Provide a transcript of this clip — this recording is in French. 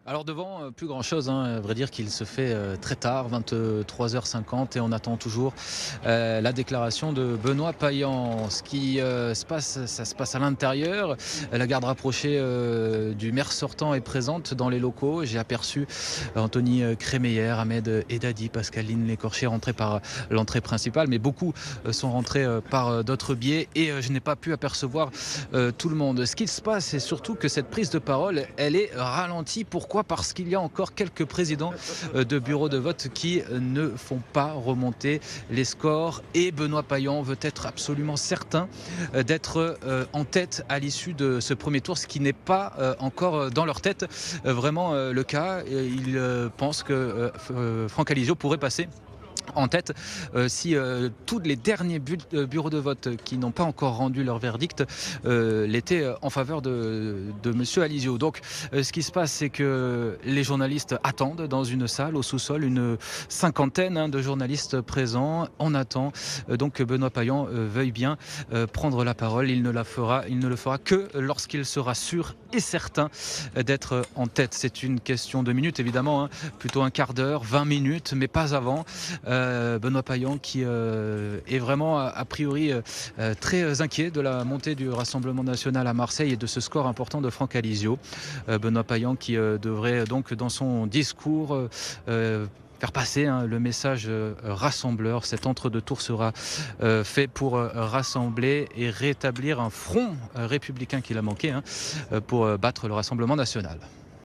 Alors devant, plus grand-chose, à vrai dire qu'il se fait, très tard, 23h50 et on attend toujours, la déclaration de Benoît Payan. Ce qui, se passe, ça se passe à l'intérieur. La garde rapprochée, du maire sortant est présente dans les locaux. J'ai aperçu Anthony, Crémeyer, Ahmed Edadi, Pascaline Lécorché rentrés par l'entrée principale, mais beaucoup, sont rentrés, par, d'autres biais et je n'ai pas pu apercevoir, tout le monde. Ce qu'il se passe, c'est surtout que cette prise de parole, elle est ralentie. Pourquoi ? Parce qu'il y a encore quelques présidents de bureaux de vote qui ne font pas remonter les scores et Benoît Payan veut être absolument certain d'être en tête à l'issue de ce premier tour, ce qui n'est pas encore dans leur tête vraiment le cas. Ils pensent que Franck Alizio pourrait passer en tête si tous les derniers bureaux de vote qui n'ont pas encore rendu leur verdict l'étaient en faveur de monsieur Alizio. Donc ce qui se passe, c'est que les journalistes attendent dans une salle au sous-sol, une cinquantaine de journalistes présents. On attend donc que Benoît Payan veuille bien prendre la parole. Il ne le fera que lorsqu'il sera sûr et certain d'être en tête. C'est une question de minutes évidemment, plutôt un quart d'heure, 20 minutes, mais pas avant. Benoît Payan qui est vraiment a priori très inquiet de la montée du Rassemblement national à Marseille et de ce score important de Franck Alizio. Benoît Payan qui devrait donc dans son discours faire passer le message rassembleur. Cet entre-deux tours sera fait pour rassembler et rétablir un front républicain qu'il a manqué pour battre le Rassemblement national.